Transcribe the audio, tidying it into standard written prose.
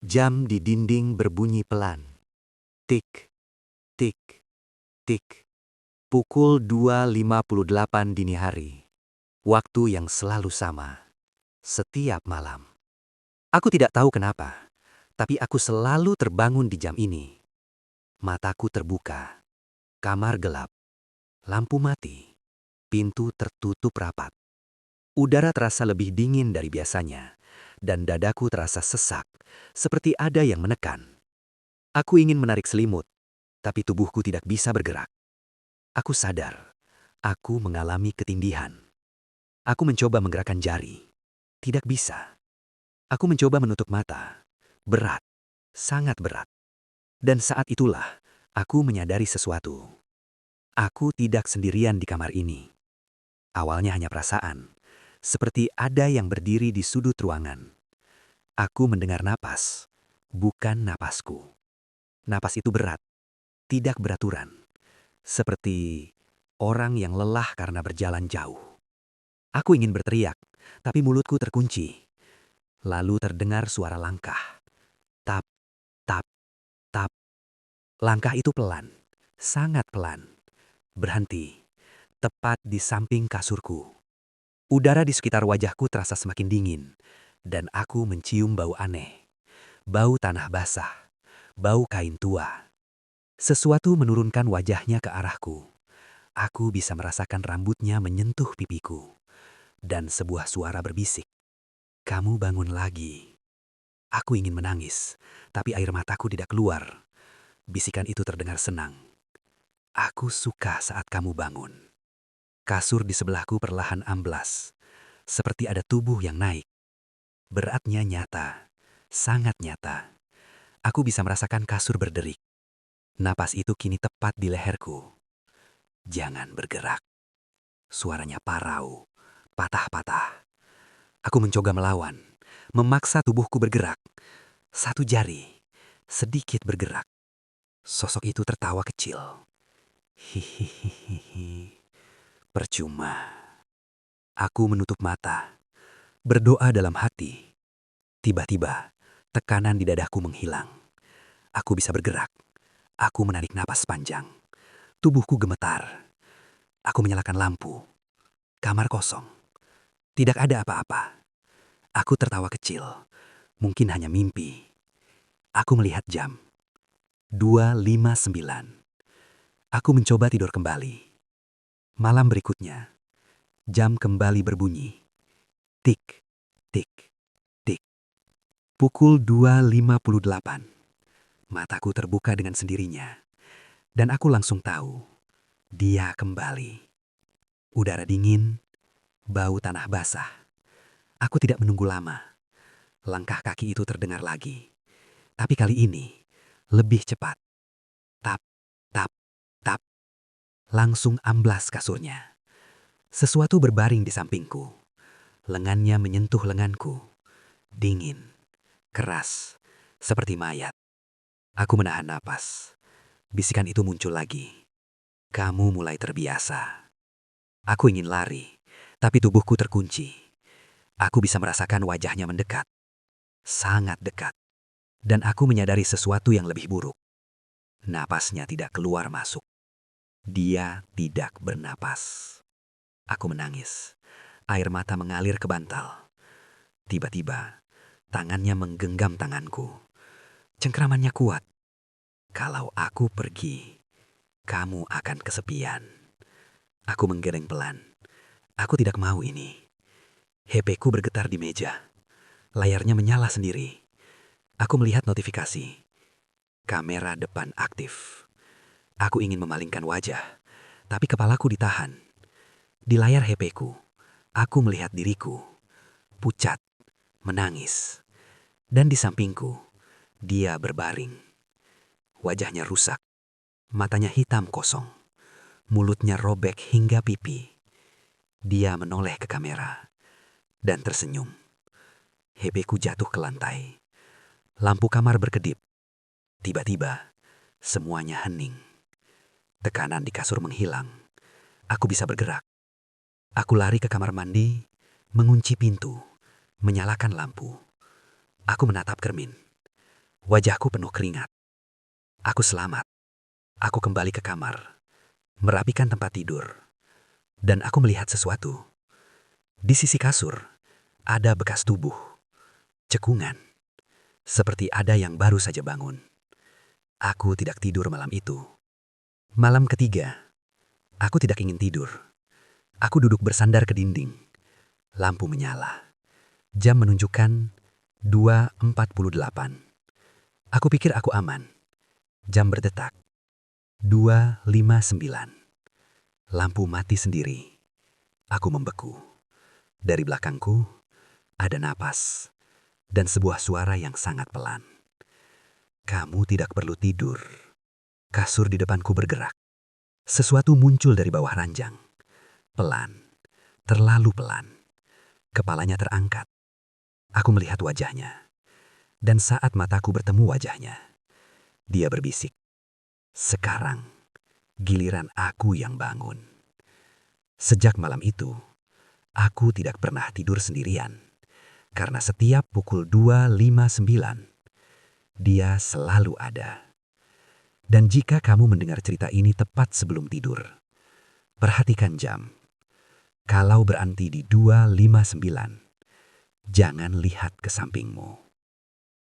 Jam di dinding berbunyi pelan. Tik, tik, tik. Pukul 2.58 dini hari. Waktu yang selalu sama. Setiap malam. Aku tidak tahu kenapa, tapi aku selalu terbangun di jam ini. Mataku terbuka. Kamar gelap. Lampu mati. Pintu tertutup rapat. Udara terasa lebih dingin dari biasanya, dan dadaku terasa sesak, seperti ada yang menekan. Aku ingin menarik selimut, tapi tubuhku tidak bisa bergerak. Aku sadar, aku mengalami ketindihan. Aku mencoba menggerakkan jari. Tidak bisa. Aku mencoba menutup mata. Berat, sangat berat. Dan saat itulah, aku menyadari sesuatu. Aku tidak sendirian di kamar ini. Awalnya hanya perasaan, seperti ada yang berdiri di sudut ruangan. Aku mendengar napas, bukan napasku. Napas itu berat, tidak beraturan. Seperti orang yang lelah karena berjalan jauh. Aku ingin berteriak, tapi mulutku terkunci. Lalu terdengar suara langkah. Tap, tap, tap. Langkah itu pelan, sangat pelan. Berhenti, tepat di samping kasurku. Udara di sekitar wajahku terasa semakin dingin, dan aku mencium bau aneh. Bau tanah basah, bau kain tua. Sesuatu menurunkan wajahnya ke arahku. Aku bisa merasakan rambutnya menyentuh pipiku. Dan sebuah suara berbisik. Kamu bangun lagi. Aku ingin menangis, tapi air mataku tidak keluar. Bisikan itu terdengar senang. Aku suka saat kamu bangun. Kasur di sebelahku perlahan amblas. Seperti ada tubuh yang naik. Beratnya nyata, sangat nyata. Aku bisa merasakan kasur berderik. Napas itu kini tepat di leherku. Jangan bergerak. Suaranya parau, patah-patah. Aku mencoba melawan, memaksa tubuhku bergerak. Satu jari, sedikit bergerak. Sosok itu tertawa kecil. Hihihihi. Percuma. Aku menutup mata, berdoa dalam hati. Tiba-tiba, tekanan di dadaku menghilang. Aku bisa bergerak. Aku menarik napas panjang. Tubuhku gemetar. Aku menyalakan lampu. Kamar kosong. Tidak ada apa-apa. Aku tertawa kecil. Mungkin hanya mimpi. Aku melihat jam. 2.59. Aku mencoba tidur kembali. Malam berikutnya, jam kembali berbunyi. Tik, tik, tik. Pukul 2.58. Mataku terbuka dengan sendirinya. Dan aku langsung tahu, dia kembali. Udara dingin, bau tanah basah. Aku tidak menunggu lama. Langkah kaki itu terdengar lagi. Tapi kali ini, lebih cepat. Tap, tap, tap. Langsung amblas kasurnya. Sesuatu berbaring di sampingku. Lengannya menyentuh lenganku. Dingin, keras, seperti mayat. Aku menahan napas. Bisikan itu muncul lagi. Kamu mulai terbiasa. Aku ingin lari, tapi tubuhku terkunci. Aku bisa merasakan wajahnya mendekat. Sangat dekat. Dan aku menyadari sesuatu yang lebih buruk. Napasnya tidak keluar masuk. Dia tidak bernapas. Aku menangis. Air mata mengalir ke bantal. Tiba-tiba, tangannya menggenggam tanganku. Cengkramannya kuat. Kalau aku pergi, kamu akan kesepian. Aku menggeleng pelan. Aku tidak mau ini. HP-ku bergetar di meja. Layarnya menyala sendiri. Aku melihat notifikasi. Kamera depan aktif. Aku ingin memalingkan wajah, tapi kepalaku ditahan. Di layar HP-ku, aku melihat diriku. Pucat, menangis. Dan di sampingku, dia berbaring. Wajahnya rusak. Matanya hitam kosong. Mulutnya robek hingga pipi. Dia menoleh ke kamera dan tersenyum. HP-ku jatuh ke lantai. Lampu kamar berkedip. Tiba-tiba, semuanya hening. Tekanan di kasur menghilang. Aku bisa bergerak. Aku lari ke kamar mandi, mengunci pintu, menyalakan lampu. Aku menatap cermin. Wajahku penuh keringat. Aku selamat. Aku kembali ke kamar, merapikan tempat tidur. Dan aku melihat sesuatu. Di sisi kasur, ada bekas tubuh. Cekungan. Seperti ada yang baru saja bangun. Aku tidak tidur malam itu. Malam ketiga, aku tidak ingin tidur. Aku duduk bersandar ke dinding. Lampu menyala. Jam menunjukkan 2.48. Aku pikir aku aman. Jam berdetak. 2.59. Lampu mati sendiri. Aku membeku. Dari belakangku, ada napas. Dan sebuah suara yang sangat pelan. Kamu tidak perlu tidur. Kasur di depanku bergerak. Sesuatu muncul dari bawah ranjang. Pelan. Terlalu pelan. Kepalanya terangkat. Aku melihat wajahnya. Dan saat mataku bertemu wajahnya, dia berbisik. Sekarang, giliran aku yang bangun. Sejak malam itu, aku tidak pernah tidur sendirian. Karena setiap pukul 2.59, dia selalu ada. Dan jika kamu mendengar cerita ini tepat sebelum tidur, perhatikan jam. Kalau berhenti di 2.59, jangan lihat ke sampingmu.